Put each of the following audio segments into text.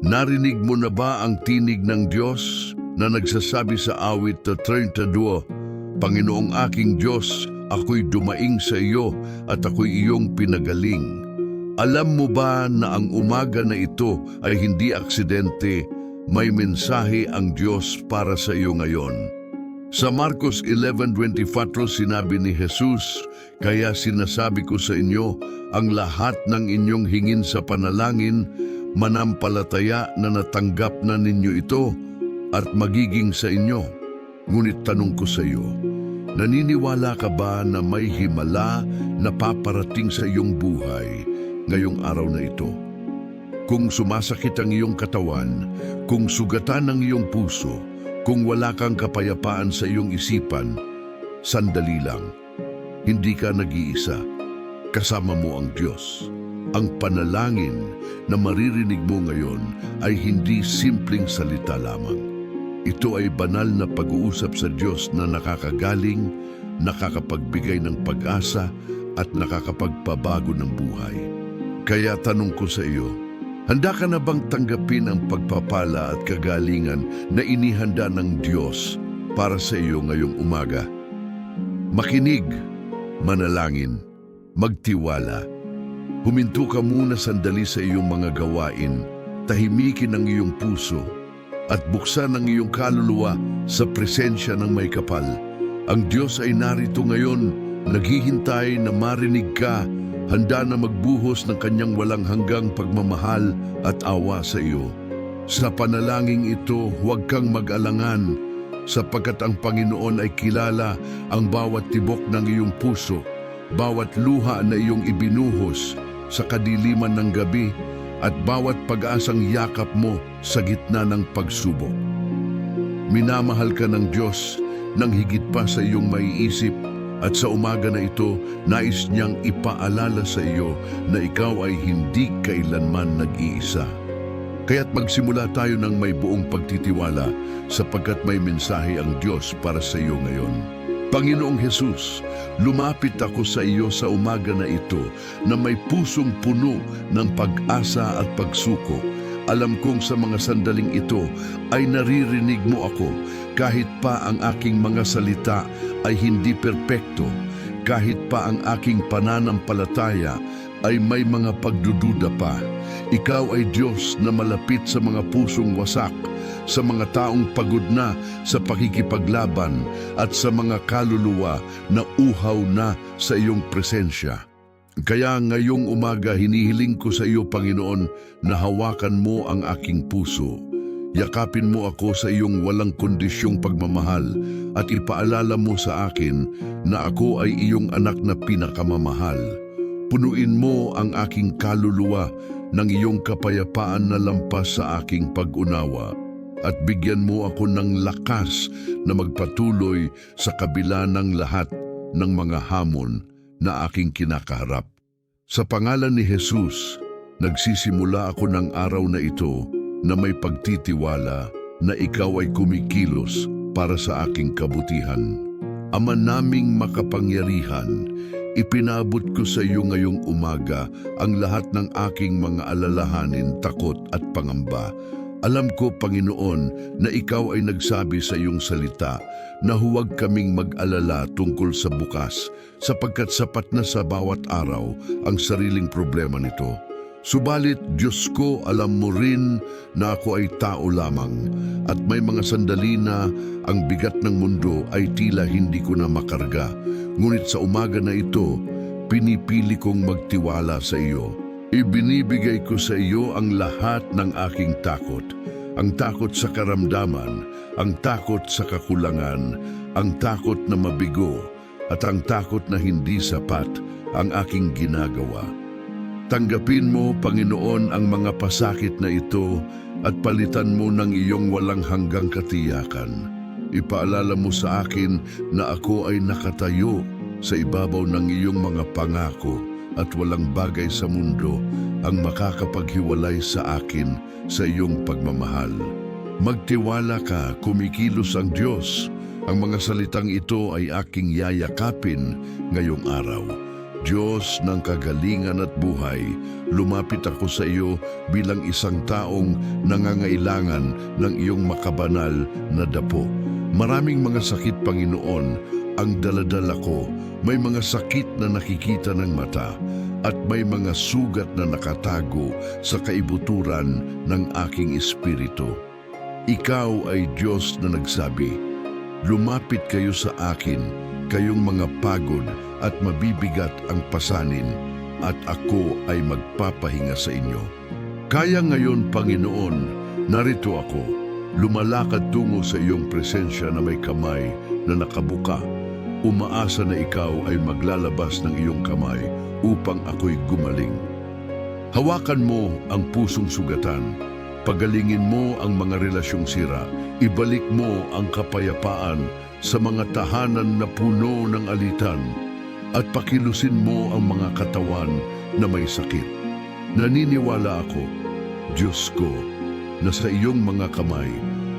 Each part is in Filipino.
Narinig mo na ba ang tinig ng Diyos na nagsasabi sa awit 32, Panginoong aking Diyos, ako'y dumaing sa iyo at ako'y iyong pinagaling. Alam mo ba na ang umaga na ito ay hindi aksidente, may mensahe ang Diyos para sa iyo ngayon. Sa Marcos 11:24 sinabi ni Jesus, kaya sinasabi ko sa inyo, ang lahat ng inyong hingin sa panalangin, manampalataya na natanggap na ninyo ito at magiging sa inyo. Ngunit tanong ko sa iyo, naniniwala ka ba na may himala na paparating sa iyong buhay ngayong araw na ito? Kung sumasakit ang iyong katawan, kung sugatan ang iyong puso, kung wala kang kapayapaan sa iyong isipan, sandali lang. Hindi ka nag-iisa. Kasama mo ang Diyos. Ang panalangin na maririnig mo ngayon ay hindi simpleng salita lamang. Ito ay banal na pag-uusap sa Diyos na nakakagaling, nakakapagbigay ng pag-asa at nakakapagpabago ng buhay. Kaya tanong ko sa iyo, handa ka na bang tanggapin ang pagpapala at kagalingan na inihanda ng Diyos para sa iyo ngayong umaga? Makinig, manalangin, magtiwala. Huminto ka muna sandali sa iyong mga gawain, tahimikin ang iyong puso, at buksan ang iyong kaluluwa sa presensya ng may kapal. Ang Diyos ay narito ngayon, naghihintay na marinig ka, handa na magbuhos ng kanyang walang hanggang pagmamahal at awa sa iyo. Sa panalangin ito, huwag kang mag-alangan, sapagkat ang Panginoon ay kilala ang bawat tibok ng iyong puso, bawat luha na iyong ibinuhos sa kadiliman ng gabi, at bawat pag-asang yakap mo sa gitna ng pagsubok. Minamahal ka ng Diyos nang higit pa sa iyong maiisip, at sa umaga na ito, nais niyang ipaalala sa iyo na ikaw ay hindi kailanman nag-iisa. Kaya't magsimula tayo ng may buong pagtitiwala sapagkat may mensahe ang Diyos para sa iyo ngayon. Panginoong Jesus, lumapit ako sa iyo sa umaga na ito na may pusong puno ng pag-asa at pagsuko. Alam kong sa mga sandaling ito ay naririnig mo ako kahit pa ang aking mga salita ay hindi perpekto, kahit pa ang aking pananampalataya ay may mga pagdududa pa. Ikaw ay Diyos na malapit sa mga pusong wasak, sa mga taong pagod na sa pakikipaglaban at sa mga kaluluwa na uhaw na sa iyong presensya. Kaya ngayong umaga hinihiling ko sa iyo, Panginoon, na hawakan mo ang aking puso. Yakapin mo ako sa iyong walang kondisyong pagmamahal at ipaalala mo sa akin na ako ay iyong anak na pinakamamahal. Punuin mo ang aking kaluluwa ng iyong kapayapaan na lampas sa aking pag-unawa at bigyan mo ako ng lakas na magpatuloy sa kabila ng lahat ng mga hamon na aking kinakaharap. Sa pangalan ni Jesus, nagsisimula ako ng araw na ito na may pagtitiwala na ikaw ay kumikilos para sa aking kabutihan. Ama naming makapangyarihan, ipinabot ko sa iyo ngayong umaga ang lahat ng aking mga alalahanin, takot at pangamba. Alam ko, Panginoon, na ikaw ay nagsabi sa iyong salita na huwag kaming mag-alala tungkol sa bukas, sapagkat sapat na sa bawat araw ang sariling problema nito. Subalit, Diyos ko, alam mo rin na ako ay tao lamang at may mga sandali na ang bigat ng mundo ay tila hindi ko na makarga. Ngunit sa umaga na ito, pinipili kong magtiwala sa iyo. Ibinibigay ko sa iyo ang lahat ng aking takot. Ang takot sa karamdaman, ang takot sa kakulangan, ang takot na mabigo, at ang takot na hindi sapat ang aking ginagawa. Tanggapin mo, Panginoon, ang mga pasakit na ito at palitan mo ng iyong walang hanggang katiyakan. Ipaalala mo sa akin na ako ay nakatayo sa ibabaw ng iyong mga pangako at walang bagay sa mundo ang makakapaghiwalay sa akin sa iyong pagmamahal. Magtiwala ka, kumikilos ang Diyos. Ang mga salitang ito ay aking yayakapin ngayong araw. Diyos ng kagalingan at buhay, lumapit ako sa iyo bilang isang taong nangangailangan ng iyong makabanal na dapo. Maraming mga sakit, Panginoon, ang daladala ko. May mga sakit na nakikita ng mata at may mga sugat na nakatago sa kaibuturan ng aking espiritu. Ikaw ay Diyos na nagsabi, lumapit kayo sa akin, kayong mga pagod at mabibigat ang pasanin, at ako ay magpapahinga sa inyo. Kaya ngayon, Panginoon, narito ako, lumalakad tungo sa iyong presensya na may kamay na nakabuka. Umaasa na ikaw ay maglalabas ng iyong kamay upang ako'y gumaling. Hawakan mo ang pusong sugatan, pagalingin mo ang mga relasyong sira, ibalik mo ang kapayapaan sa mga tahanan na puno ng alitan, at pakilusin mo ang mga katawan na may sakit. Naniniwala ako, Diyos ko, na sa iyong mga kamay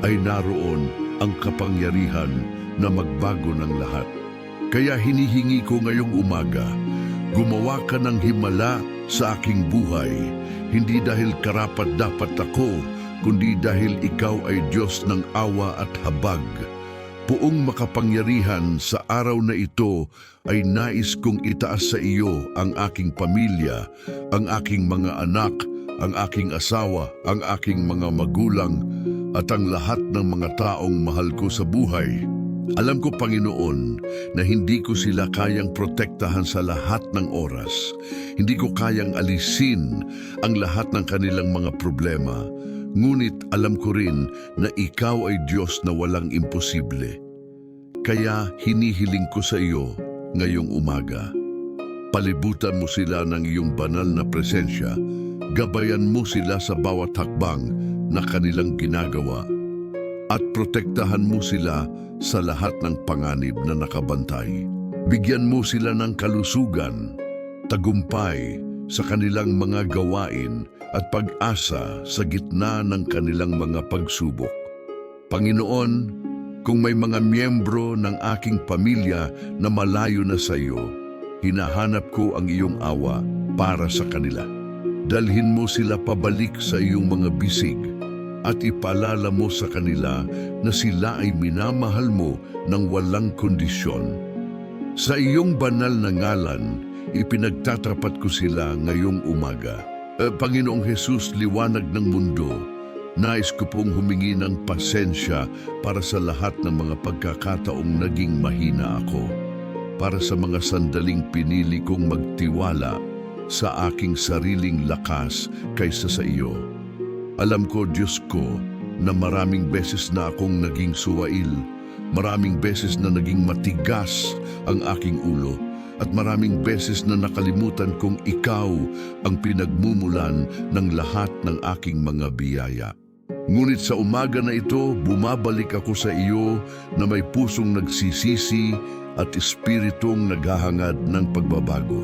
ay naroon ang kapangyarihan na magbago ng lahat. Kaya hinihingi ko ngayong umaga, gumawa ka ng himala sa aking buhay, hindi dahil karapat-dapat ako, kundi dahil ikaw ay Diyos ng awa at habag. Buong makapangyarihan sa araw na ito ay nais kong itaas sa iyo ang aking pamilya, ang aking mga anak, ang aking asawa, ang aking mga magulang, at ang lahat ng mga taong mahal ko sa buhay. Alam ko, Panginoon, na hindi ko sila kayang protektahan sa lahat ng oras. Hindi ko kayang alisin ang lahat ng kanilang mga problema. Ngunit alam ko rin na ikaw ay Diyos na walang imposible. Kaya hinihiling ko sa iyo ngayong umaga. Palibutan mo sila ng iyong banal na presensya. Gabayan mo sila sa bawat hakbang na kanilang ginagawa. At protektahan mo sila sa lahat ng panganib na nakabantay. Bigyan mo sila ng kalusugan, tagumpay sa kanilang mga gawain at pag-asa sa gitna ng kanilang mga pagsubok. Panginoon, kung may mga miyembro ng aking pamilya na malayo na sa iyo, hinahanap ko ang iyong awa para sa kanila. Dalhin mo sila pabalik sa iyong mga bisig at ipaalala mo sa kanila na sila ay minamahal mo ng walang kondisyon. Sa iyong banal na ngalan, ipinagtatapat ko sila ngayong umaga. Panginoong Jesus, liwanag ng mundo, nais ko pong humingi ng pasensya para sa lahat ng mga pagkakataong naging mahina ako, para sa mga sandaling pinili kong magtiwala sa aking sariling lakas kaysa sa iyo. Alam ko, Diyos ko, na maraming beses na akong naging suwail, maraming beses na naging matigas ang aking ulo, at maraming beses na nakalimutan kong ikaw ang pinagmumulan ng lahat ng aking mga biyaya. Ngunit sa umaga na ito, bumabalik ako sa iyo na may pusong nagsisisi at espiritong naghahangad ng pagbabago.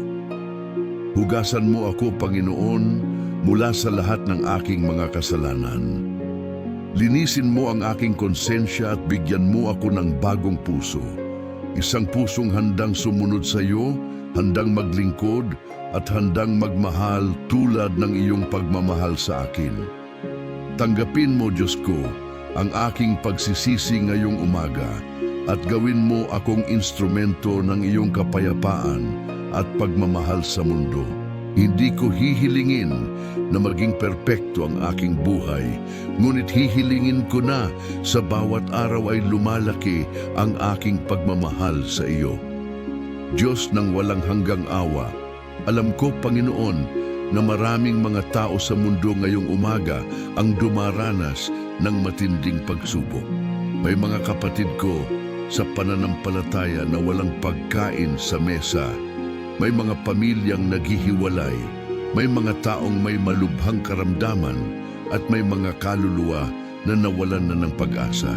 Hugasan mo ako, Panginoon, mula sa lahat ng aking mga kasalanan. Linisin mo ang aking konsensya at bigyan mo ako ng bagong puso. Isang pusong handang sumunod sa iyo, handang maglingkod, at handang magmahal tulad ng iyong pagmamahal sa akin. Tanggapin mo, Diyos ko, ang aking pagsisisi ngayong umaga at gawin mo akong instrumento ng iyong kapayapaan at pagmamahal sa mundo. Hindi ko hihilingin na maging perpekto ang aking buhay, ngunit hihilingin ko na sa bawat araw ay lumalaki ang aking pagmamahal sa iyo. Diyos ng walang hanggang awa, alam ko, Panginoon, na maraming mga tao sa mundo ngayong umaga ang dumaranas ng matinding pagsubok. May mga kapatid ko sa pananampalataya na walang pagkain sa mesa. May mga pamilyang naghihiwalay, may mga taong may malubhang karamdaman, at may mga kaluluwa na nawalan na ng pag-asa.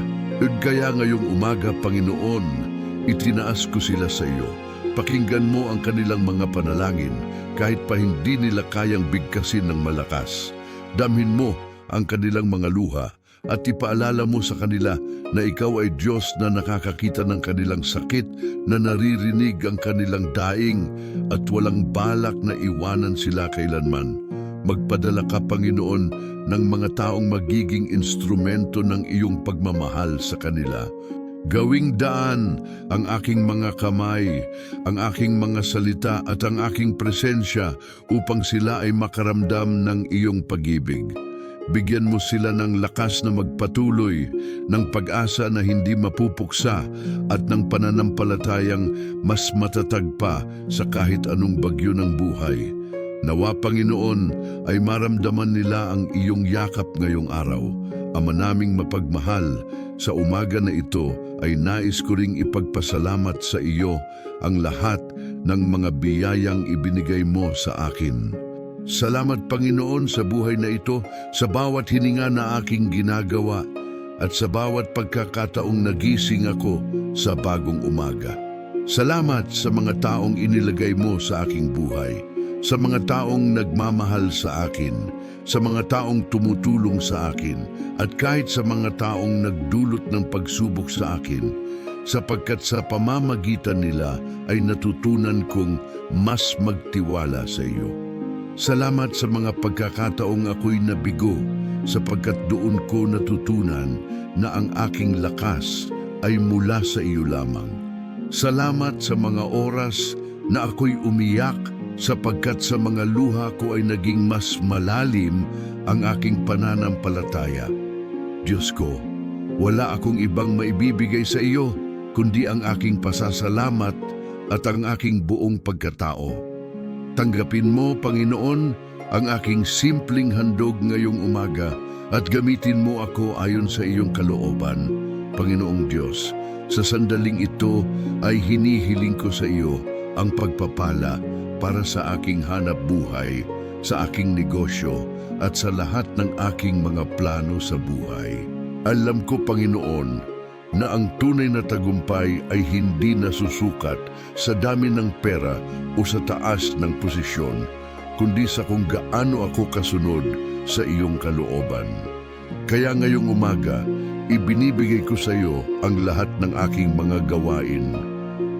Kaya ngayong umaga, Panginoon, itinaas ko sila sa iyo. Pakinggan mo ang kanilang mga panalangin kahit pa hindi nila kayang bigkasin ng malakas. Damhin mo ang kanilang mga luha at ipaalala mo sa kanila na ikaw ay Diyos na nakakakita ng kanilang sakit, na naririnig ang kanilang daing at walang balak na iwanan sila kailanman. Magpadala ka, Panginoon, ng mga taong magiging instrumento ng iyong pagmamahal sa kanila. Gawing daan ang aking mga kamay, ang aking mga salita at ang aking presensya upang sila ay makaramdam ng iyong pag-ibig. Bigyan mo sila ng lakas na magpatuloy, ng pag-asa na hindi mapupuksa at ng pananampalatayang mas matatag pa sa kahit anong bagyo ng buhay. Nawa, Panginoon, ay maramdaman nila ang iyong yakap ngayong araw. Ama naming mapagmahal, sa umaga na ito ay nais ko ring ipagpasalamat sa iyo ang lahat ng mga biyayang ibinigay mo sa akin. Salamat, Panginoon, sa buhay na ito, sa bawat hininga na aking ginagawa at sa bawat pagkakataong nagising ako sa bagong umaga. Salamat sa mga taong inilagay mo sa aking buhay, sa mga taong nagmamahal sa akin, sa mga taong tumutulong sa akin, at kahit sa mga taong nagdulot ng pagsubok sa akin, sapagkat sa pamamagitan nila ay natutunan kong mas magtiwala sa iyo. Salamat sa mga pagkakataong ako'y nabigo, sapagkat doon ko natutunan na ang aking lakas ay mula sa iyo lamang. Salamat sa mga oras na ako'y umiyak, sapagkat sa mga luha ko ay naging mas malalim ang aking pananampalataya. Diyos ko, wala akong ibang maibibigay sa iyo kundi ang aking pasasalamat at ang aking buong pagkatao. Tanggapin mo, Panginoon, ang aking simpleng handog ngayong umaga at gamitin mo ako ayon sa iyong kalooban. Panginoong Diyos, sa sandaling ito ay hinihiling ko sa iyo ang pagpapala para sa aking hanap buhay, sa aking negosyo, at sa lahat ng aking mga plano sa buhay. Alam ko, Panginoon, na ang tunay na tagumpay ay hindi nasusukat sa dami ng pera o sa taas ng posisyon, kundi sa kung gaano ako kasunod sa iyong kalooban. Kaya ngayong umaga, ibinibigay ko sa iyo ang lahat ng aking mga gawain.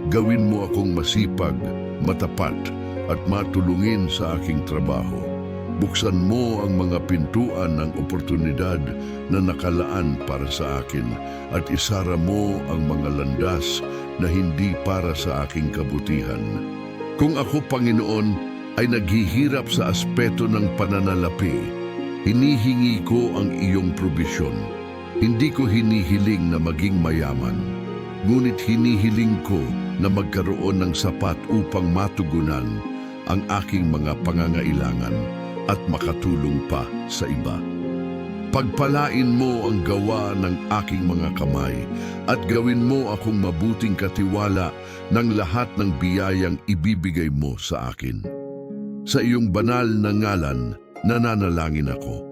Gawin mo akong masipag, matapat, at matulungin sa aking trabaho. Buksan mo ang mga pintuan ng oportunidad na nakalaan para sa akin at isara mo ang mga landas na hindi para sa aking kabutihan. Kung ako, Panginoon, ay naghihirap sa aspeto ng pananalapi, hinihingi ko ang iyong probisyon. Hindi ko hinihiling na maging mayaman, ngunit hinihiling ko na magkaroon ng sapat upang matugunan ang aking mga pangangailangan at makatulong pa sa iba. Pagpalain mo ang gawa ng aking mga kamay at gawin mo akong mabuting katiwala ng lahat ng biyayang ibibigay mo sa akin. Sa iyong banal na ngalan, nananalangin ako.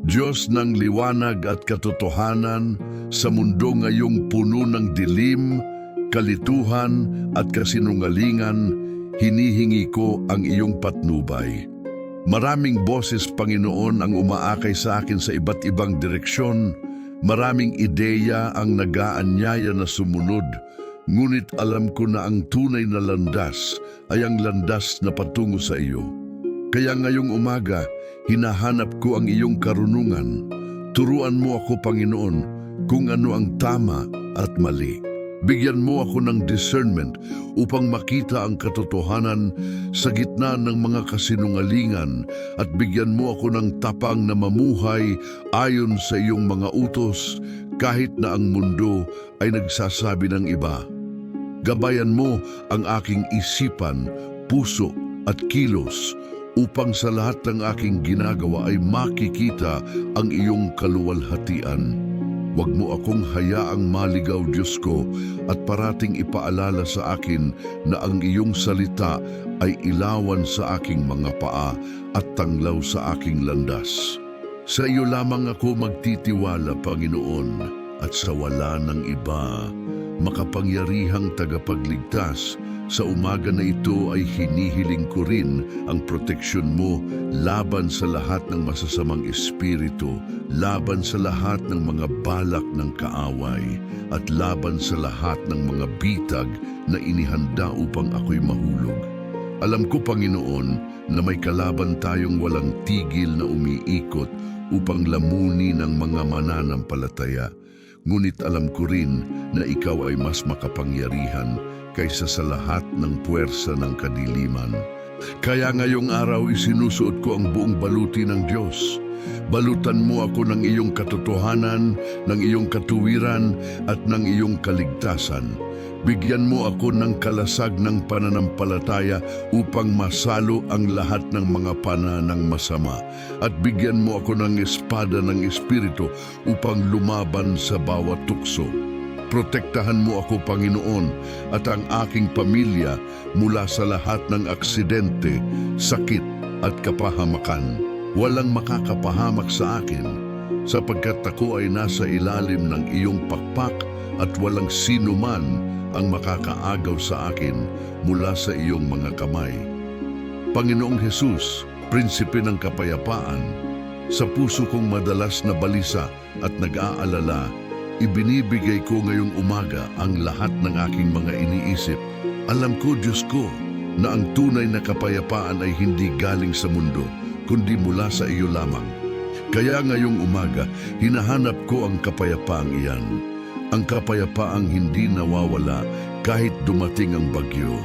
Diyos ng liwanag at katotohanan, sa mundo ngayong puno ng dilim, kalituhan at kasinungalingan, hinihingi ko ang iyong patnubay. Maraming boses, Panginoon, ang umaakay sa akin sa iba't ibang direksyon. Maraming ideya ang nag-aanyaya na sumunod. Ngunit alam ko na ang tunay na landas ay ang landas na patungo sa iyo. Kaya ngayong umaga, hinahanap ko ang iyong karunungan. Turuan mo ako, Panginoon, kung ano ang tama at mali. Bigyan mo ako ng discernment upang makita ang katotohanan sa gitna ng mga kasinungalingan at bigyan mo ako ng tapang na mamuhay ayon sa iyong mga utos kahit na ang mundo ay nagsasabi ng iba. Gabayan mo ang aking isipan, puso at kilos upang sa lahat ng aking ginagawa ay makikita ang iyong kaluwalhatian. Huwag mo akong hayaang maligaw, Diyos ko, at parating ipaalala sa akin na ang iyong salita ay ilawan sa aking mga paa at tanglaw sa aking landas. Sa iyo lamang ako magtitiwala, Panginoon, at sa wala ng iba. Makapangyarihang tagapagligtas, Sa umaga na ito ay hinihiling ko rin ang proteksyon mo laban sa lahat ng masasamang espiritu, laban sa lahat ng mga balak ng kaaway, at laban sa lahat ng mga bitag na inihanda upang ako'y mahulog. Alam ko, Panginoon, na may kalaban tayong walang tigil na umiikot upang lamunin ang mga mananampalataya. Ngunit alam ko rin na ikaw ay mas makapangyarihan kaysa sa lahat ng puwersa ng kadiliman. Kaya ngayong araw isinusuot ko ang buong baluti ng Diyos. Balutan mo ako ng iyong katotohanan, ng iyong katuwiran at ng iyong kaligtasan. Bigyan mo ako ng kalasag ng pananampalataya upang masalo ang lahat ng mga pananang masama. At bigyan mo ako ng espada ng Espiritu upang lumaban sa bawat tukso. Protektahan mo ako, Panginoon, at ang aking pamilya mula sa lahat ng aksidente, sakit at kapahamakan. Walang makakapahamak sa akin, sapagkat ako ay nasa ilalim ng iyong pakpak at walang sino man ang makakaagaw sa akin mula sa iyong mga kamay. Panginoong Hesus, Prinsipe ng Kapayapaan, sa puso kong madalas na balisa at nag-aalala, ibinibigay ko ngayong umaga ang lahat ng aking mga iniisip. Alam ko, Diyos ko, na ang tunay na kapayapaan ay hindi galing sa mundo, kundi mula sa iyo lamang. Kaya ngayong umaga, hinahanap ko ang kapayapaang iyan. Ang kapayapaang hindi nawawala kahit dumating ang bagyo.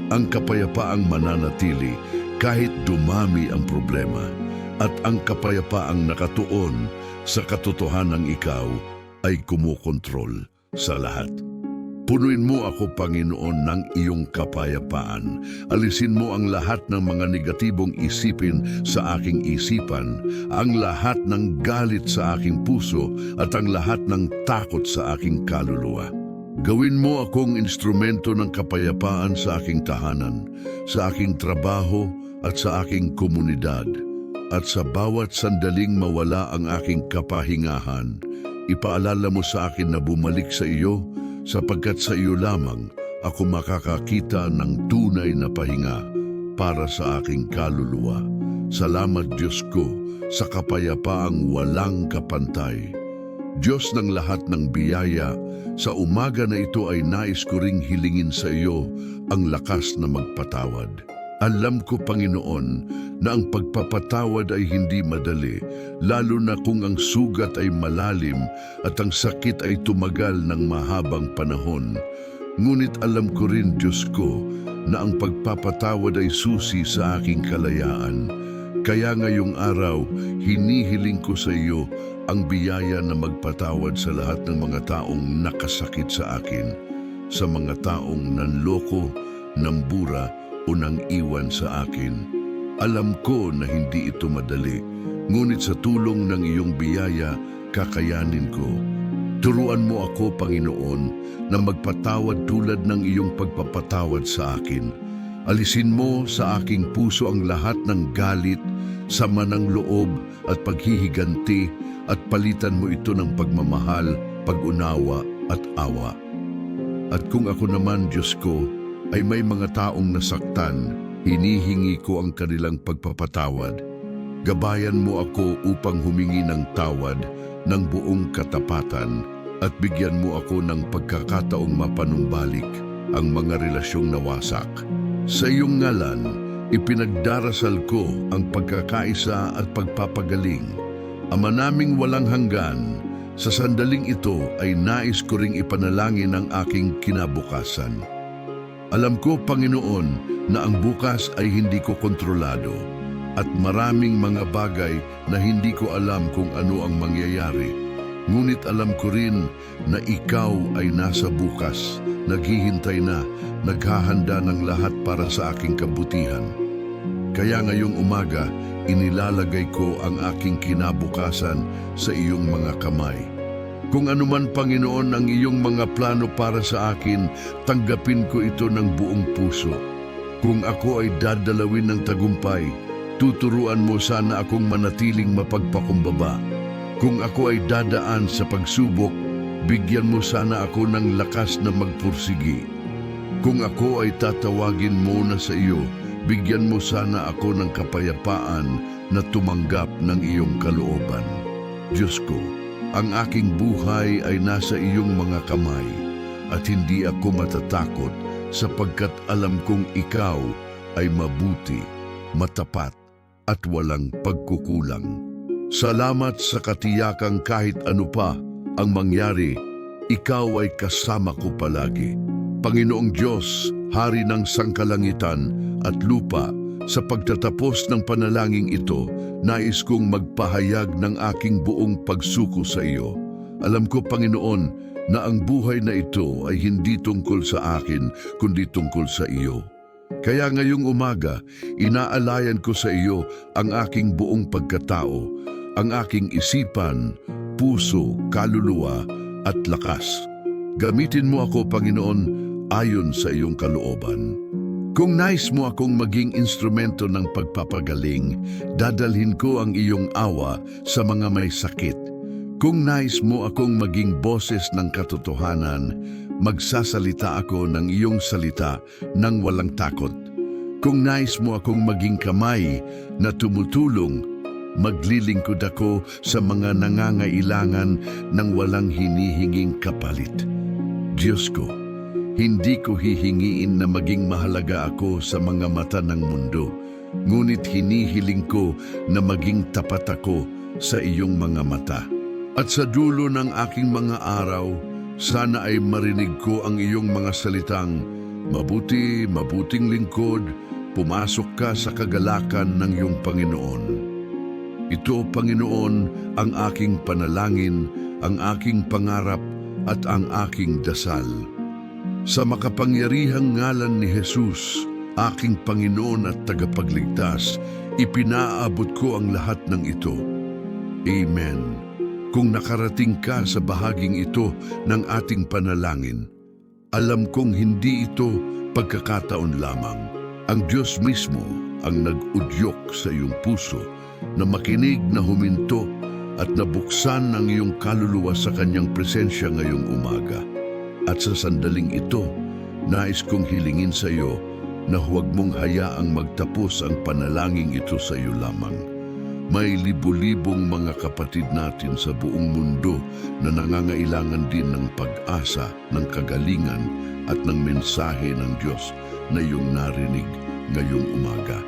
Ang kapayapaang mananatili kahit dumami ang problema. At ang kapayapaang nakatuon sa katotohanang ikaw ay kumukontrol sa lahat. Punuin mo ako, Panginoon, ng iyong kapayapaan. Alisin mo ang lahat ng mga negatibong isipin sa aking isipan, ang lahat ng galit sa aking puso at ang lahat ng takot sa aking kaluluwa. Gawin mo akong instrumento ng kapayapaan sa aking tahanan, sa aking trabaho at sa aking komunidad. At sa bawat sandaling mawala ang aking kapahingahan, ipaalala mo sa akin na bumalik sa iyo, sapagkat sa iyo lamang ako makakakita ng tunay na pahinga para sa aking kaluluwa. Salamat, Diyos ko, sa kapayapaang walang kapantay. Diyos ng lahat ng biyaya, sa umaga na ito ay nais ko ring hilingin sa iyo ang lakas na magpatawad. Alam ko, Panginoon, na ang pagpapatawad ay hindi madali, lalo na kung ang sugat ay malalim at ang sakit ay tumagal ng mahabang panahon. Ngunit alam ko rin, Diyos ko, na ang pagpapatawad ay susi sa aking kalayaan. Kaya ngayong araw, hinihiling ko sa iyo ang biyaya na magpatawad sa lahat ng mga taong nakasakit sa akin, sa mga taong nanloko, nambura, o nang iwan sa akin. Alam ko na hindi ito madali, ngunit sa tulong ng iyong biyaya, kakayanin ko. Turuan mo ako, Panginoon, na magpatawad tulad ng iyong pagpapatawad sa akin. Alisin mo sa aking puso ang lahat ng galit, sama ng loob at paghihiganti, at palitan mo ito ng pagmamahal, pag-unawa at awa. At kung ako naman, Diyos ko, ay may mga taong nasaktan, hinihingi ko ang kanilang pagpapatawad. Gabayan mo ako upang humingi ng tawad ng buong katapatan at bigyan mo ako ng pagkakataong mapanumbalik ang mga relasyong nawasak. Sa iyong ngalan, ipinagdarasal ko ang pagkakaisa at pagpapagaling. Ama naming walang hanggan, sa sandaling ito ay nais ko ring ipanalangin ang aking kinabukasan. Alam ko, Panginoon, na ang bukas ay hindi ko kontrolado at maraming mga bagay na hindi ko alam kung ano ang mangyayari. Ngunit alam ko rin na ikaw ay nasa bukas, naghihintay na, naghahanda ng lahat para sa aking kabutihan. Kaya ngayong umaga, inilalagay ko ang aking kinabukasan sa iyong mga kamay. Kung anuman, Panginoon, ang iyong mga plano para sa akin, tanggapin ko ito ng buong puso. Kung ako ay dadalawin ng tagumpay, tuturuan mo sana akong manatiling mapagpakumbaba. Kung ako ay dadaan sa pagsubok, bigyan mo sana ako ng lakas na magpursigi. Kung ako ay tatawagin muna sa iyo, bigyan mo sana ako ng kapayapaan na tumanggap ng iyong kalooban. Diyos ko, ang aking buhay ay nasa iyong mga kamay at hindi ako matatakot sapagkat alam kong ikaw ay mabuti, matapat at walang pagkukulang. Salamat sa katiyakang kahit ano pa ang mangyari, ikaw ay kasama ko palagi. Panginoong Diyos, Hari ng sangkalangitan at lupa, sa pagtatapos ng panalangin ito, nais kong magpahayag ng aking buong pagsuko sa iyo. Alam ko, Panginoon, na ang buhay na ito ay hindi tungkol sa akin, kundi tungkol sa iyo. Kaya ngayong umaga, inaalayan ko sa iyo ang aking buong pagkatao, ang aking isipan, puso, kaluluwa at lakas. Gamitin mo ako, Panginoon, ayon sa iyong kalooban. Kung nais mo akong maging instrumento ng pagpapagaling, dadalhin ko ang iyong awa sa mga may sakit. Kung nais mo akong maging boses ng katotohanan, magsasalita ako ng iyong salita nang walang takot. Kung nais mo akong maging kamay na tumutulong, maglilingkod ako sa mga nangangailangan ng walang hinihinging kapalit. Diyos ko, hindi ko hihingiin na maging mahalaga ako sa mga mata ng mundo, ngunit hinihiling ko na maging tapat ako sa iyong mga mata. At sa dulo ng aking mga araw, sana ay marinig ko ang iyong mga salitang, "Mabuti, mabuting lingkod, pumasok ka sa kagalakan ng iyong Panginoon." Ito, Panginoon, ang aking panalangin, ang aking pangarap at ang aking dasal. Sa makapangyarihang ngalan ni Jesus, aking Panginoon at tagapagligtas, ipinaabot ko ang lahat ng ito. Amen. Kung nakarating ka sa bahaging ito ng ating panalangin, alam kong hindi ito pagkakataon lamang. Ang Diyos mismo ang nag-udyok sa iyong puso na makinig, na huminto at nabuksan ang iyong kaluluwa sa kanyang presensya ngayong umaga. At sa sandaling ito, nais kong hilingin sa iyo na huwag mong hayaang magtapos ang panalangin ito sa iyo lamang. May libu-libong mga kapatid natin sa buong mundo na nangangailangan din ng pag-asa, ng kagalingan at ng mensahe ng Diyos na iyong narinig ngayong umaga.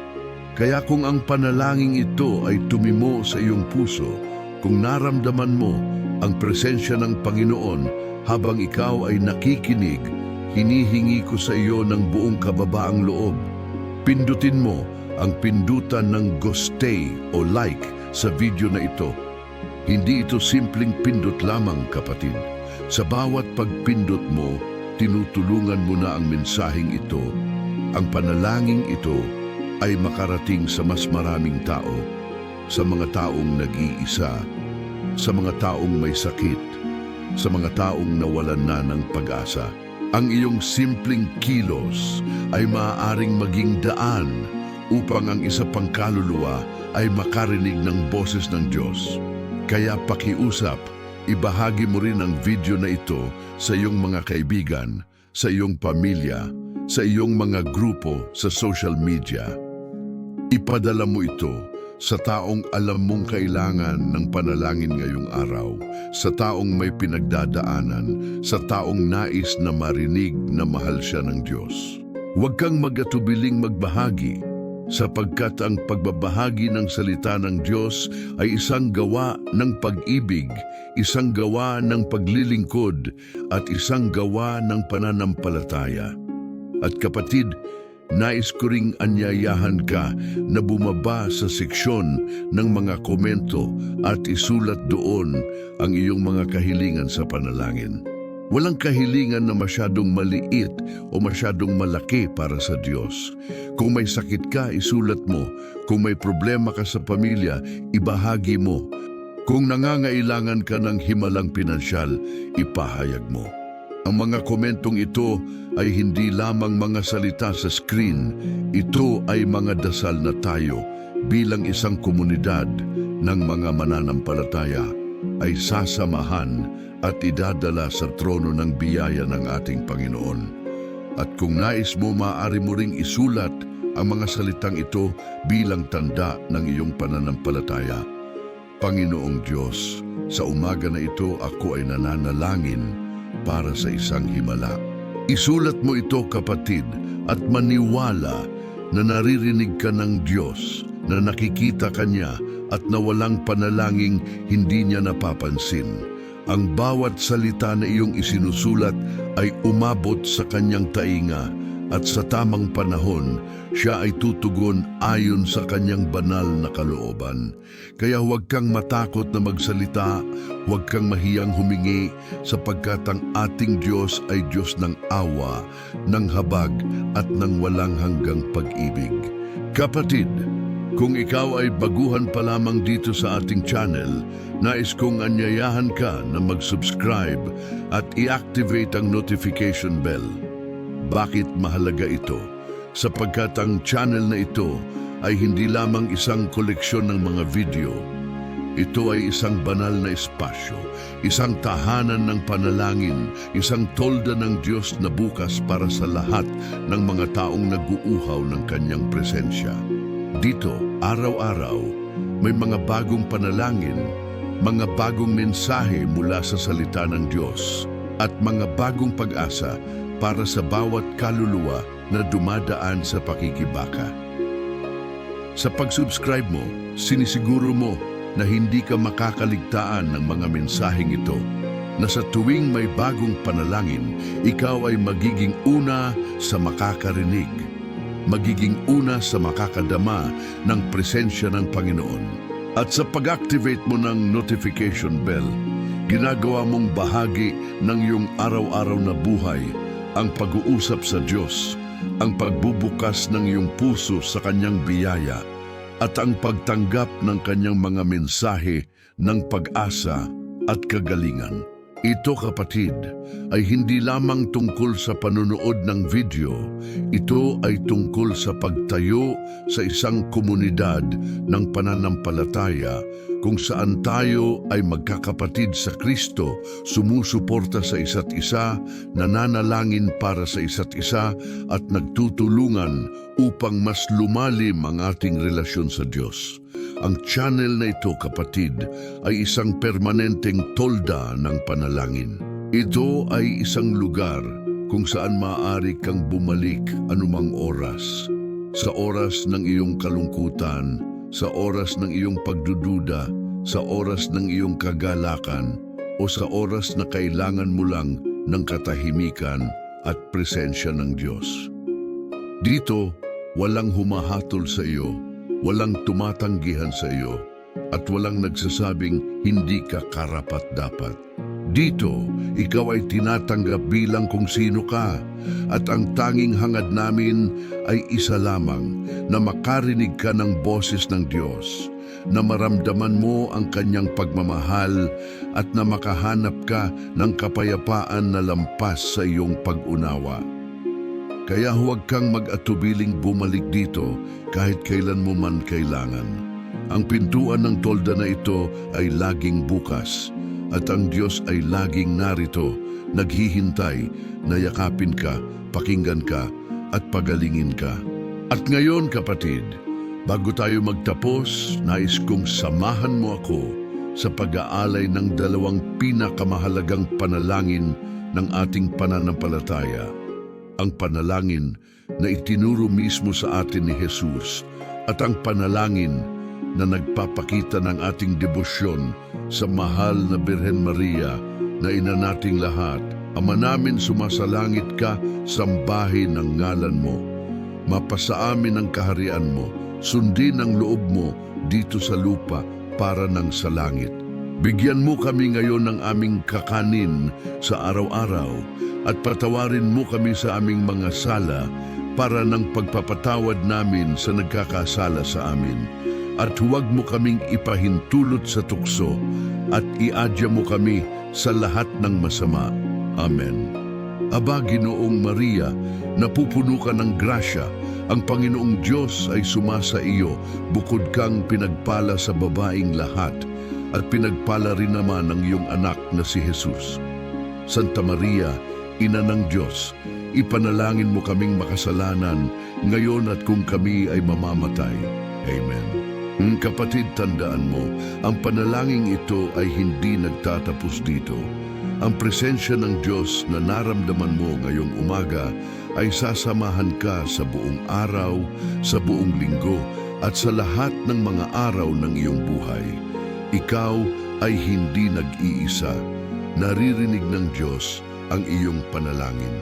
Kaya kung ang panalangin ito ay tumimo sa iyong puso, kung naramdaman mo ang presensya ng Panginoon habang ikaw ay nakikinig, hinihingi ko sa iyo ng buong kababaang loob. Pindutin mo ang pindutan ng guste o like sa video na ito. Hindi ito simpleng pindot lamang, kapatid. Sa bawat pagpindot mo, tinutulungan mo na ang mensaheng ito. Ang panalangin ito ay makarating sa mas maraming tao, sa mga taong nag-iisa, sa mga taong may sakit, sa mga taong nawalan na ng pag-asa. Ang iyong simpleng kilos ay maaaring maging daan upang ang isa pang kaluluwa ay makarinig ng boses ng Diyos. Kaya pakiusap, ibahagi mo rin ang video na ito sa iyong mga kaibigan, sa iyong pamilya, sa iyong mga grupo sa social media. Ipadala mo ito sa taong alam mong kailangan ng panalangin ngayong araw, sa taong may pinagdadaanan, sa taong nais na marinig na mahal siya ng Diyos. Huwag kang mag-atubiling magbahagi, sapagkat ang pagbabahagi ng salita ng Diyos ay isang gawa ng pag-ibig, isang gawa ng paglilingkod, at isang gawa ng pananampalataya. At kapatid, nais ko ring anyayahan ka na bumaba sa seksyon ng mga komento at isulat doon ang iyong mga kahilingan sa panalangin. Walang kahilingan na masyadong maliit o masyadong malaki para sa Diyos. Kung may sakit ka, isulat mo. Kung may problema ka sa pamilya, ibahagi mo. Kung nangangailangan ka ng himalang pinansyal, ipahayag mo. Ang mga komentong ito ay hindi lamang mga salita sa screen. Ito ay mga dasal na tayo bilang isang komunidad ng mga mananampalataya ay sasamahan at idadala sa trono ng biyaya ng ating Panginoon. At kung nais mo, maaari mo ring isulat ang mga salitang ito bilang tanda ng iyong pananampalataya. Panginoong Diyos, sa umaga na ito ako ay nananalangin para sa isang himala. Isulat mo ito, kapatid, at maniwala na naririnig ka ng Diyos, na nakikita ka niya at na walang panalangin hindi niya napapansin. Ang bawat salita na iyong isinusulat ay umabot sa kanyang tainga at sa tamang panahon, siya ay tutugon ayon sa kanyang banal na kalooban. Kaya huwag kang matakot na magsalita, huwag kang mahiyang humingi, sapagkat ang ating Diyos ay Diyos ng awa, ng habag at ng walang hanggang pag-ibig. Kapatid, kung ikaw ay baguhan pa lamang dito sa ating channel, nais kong anyayahan ka na mag-subscribe at i-activate ang notification bell. Bakit mahalaga ito? Sapagkat ang channel na ito ay hindi lamang isang koleksyon ng mga video. Ito ay isang banal na espasyo, isang tahanan ng panalangin, isang tolda ng Diyos na bukas para sa lahat ng mga taong nag-uuhaw ng kanyang presensya. Dito, araw-araw, may mga bagong panalangin, mga bagong mensahe mula sa salita ng Diyos, at mga bagong pag-asa para sa bawat kaluluwa na dumadaan sa pakikibaka. Sa pag-subscribe mo, sinisiguro mo na hindi ka makakaligtaan ng mga mensaheng ito, na sa tuwing may bagong panalangin, ikaw ay magiging una sa makakarinig, magiging una sa makakadama ng presensya ng Panginoon. At sa pag-activate mo ng notification bell, ginagawa mong bahagi ng iyong araw-araw na buhay ang pag-uusap sa Diyos, ang pagbubukas ng iyong puso sa Kanyang biyaya, at ang pagtanggap ng Kanyang mga mensahe ng pag-asa at kagalingan. Ito, kapatid, ay hindi lamang tungkol sa panunood ng video. Ito ay tungkol sa pagtayo sa isang komunidad ng pananampalataya kung saan tayo ay magkakapatid sa Kristo, sumusuporta sa isa't isa, nananalangin para sa isa't isa, at nagtutulungan upang mas lumalim ang ating relasyon sa Diyos. Ang channel na ito, kapatid, ay isang permanenteng tolda ng panalangin. Ito ay isang lugar kung saan maaari kang bumalik anumang oras. Sa oras ng iyong kalungkutan, sa oras ng iyong pagdududa, sa oras ng iyong kagalakan, o sa oras na kailangan mo lang ng katahimikan at presensya ng Diyos. Dito, walang humahatol sa iyo, walang tumatanggihan sa iyo, at walang nagsasabing hindi ka karapat-dapat. Dito, ikaw ay tinatanggap bilang kung sino ka, at ang tanging hangad namin ay isa lamang, na makarinig ka ng boses ng Diyos, na maramdaman mo ang Kanyang pagmamahal, at na makahanap ka ng kapayapaan na lampas sa iyong pag-unawa. Kaya huwag kang mag-atubiling bumalik dito kahit kailan mo man kailangan. Ang pintuan ng tolda na ito ay laging bukas, at ang Diyos ay laging narito, naghihintay na yakapin ka, pakinggan ka, at pagalingin ka. At ngayon, kapatid, bago tayo magtapos, nais kong samahan mo ako sa pag-aalay ng dalawang pinakamahalagang panalangin ng ating pananampalataya. Ang panalangin na itinuro mismo sa atin ni Jesus, at ang panalangin na nagpapakita ng ating debosyon sa mahal na Birhen Maria na ina nating lahat. Ama namin, sumasalangit ka, sambahin ang ngalan mo. Mapasa amin ang kaharian mo, sundin ang loob mo dito sa lupa para ng sa langit. Bigyan mo kami ngayon ng aming kakanin sa araw-araw, at patawarin mo kami sa aming mga sala para ng pagpapatawad namin sa nagkakasala sa amin. At huwag mo kaming ipahintulot sa tukso, at iadya mo kami sa lahat ng masama. Amen. Aba, Ginoong Maria, napupuno ka ng grasya, ang Panginoong Diyos ay sumasa iyo, bukod kang pinagpala sa babaing lahat, at pinagpala rin naman ang iyong anak na si Jesus. Santa Maria, Ina ng Diyos, ipanalangin mo kaming makasalanan ngayon at kung kami ay mamamatay. Amen. Kapatid, tandaan mo, ang panalangin ito ay hindi nagtatapos dito. Ang presensya ng Diyos na naramdaman mo ngayong umaga ay sasamahan ka sa buong araw, sa buong linggo, at sa lahat ng mga araw ng iyong buhay. Ikaw ay hindi nag-iisa. Naririnig ng Diyos ang iyong panalangin.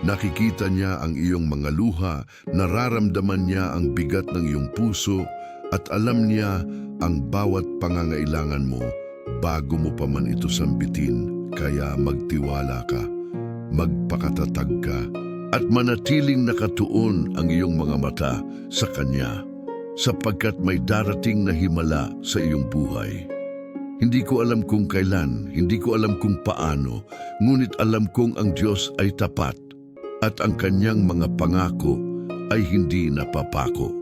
Nakikita niya ang iyong mga luha, nararamdaman niya ang bigat ng iyong puso, at alam niya ang bawat pangangailangan mo bago mo pa man ito sambitin. Kaya magtiwala ka, magpakatatag ka, at manatiling nakatuon ang iyong mga mata sa Kanya, sapagkat may darating na himala sa iyong buhay. Hindi ko alam kung kailan, hindi ko alam kung paano, ngunit alam kong ang Diyos ay tapat at ang Kanyang mga pangako ay hindi napapako.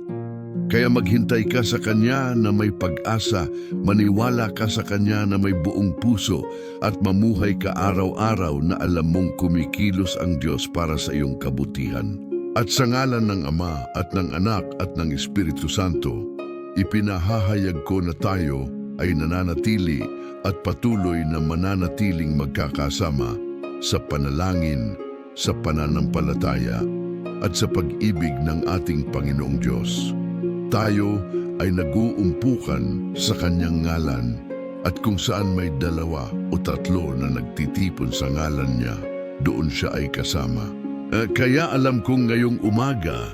Kaya maghintay ka sa Kanya na may pag-asa, maniwala ka sa Kanya na may buong puso at mamuhay ka araw-araw na alam mong kumikilos ang Diyos para sa iyong kabutihan. At sa ngalan ng Ama at ng Anak at ng Espiritu Santo, ipinahahayag ko na tayo ay nananatili at patuloy na mananatiling magkakasama sa panalangin, sa pananampalataya at sa pag-ibig ng ating Panginoong Diyos. Tayo ay nag-uumpukan sa Kanyang ngalan at kung saan may 2 o 3 na nagtitipon sa ngalan niya, doon siya ay kasama. Kaya alam kong ngayong umaga,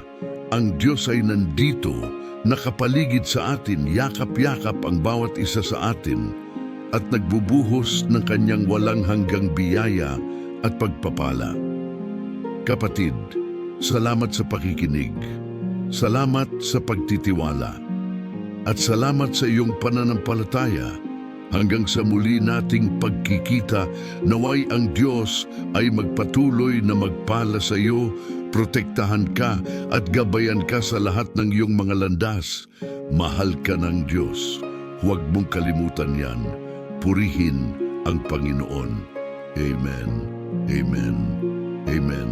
ang Diyos ay nandito, nakapaligid sa atin, yakap-yakap ang bawat isa sa atin at nagbubuhos ng Kanyang walang hanggang biyaya at pagpapala. Kapatid, salamat sa pakikinig. Salamat sa pagtitiwala at salamat sa iyong pananampalataya. Hanggang sa muli nating pagkikita, naway ang Diyos ay magpatuloy na magpala sa iyo, protektahan ka at gabayan ka sa lahat ng iyong mga landas. Mahal ka ng Diyos. Huwag mong kalimutan yan. Purihin ang Panginoon. Amen. Amen. Amen.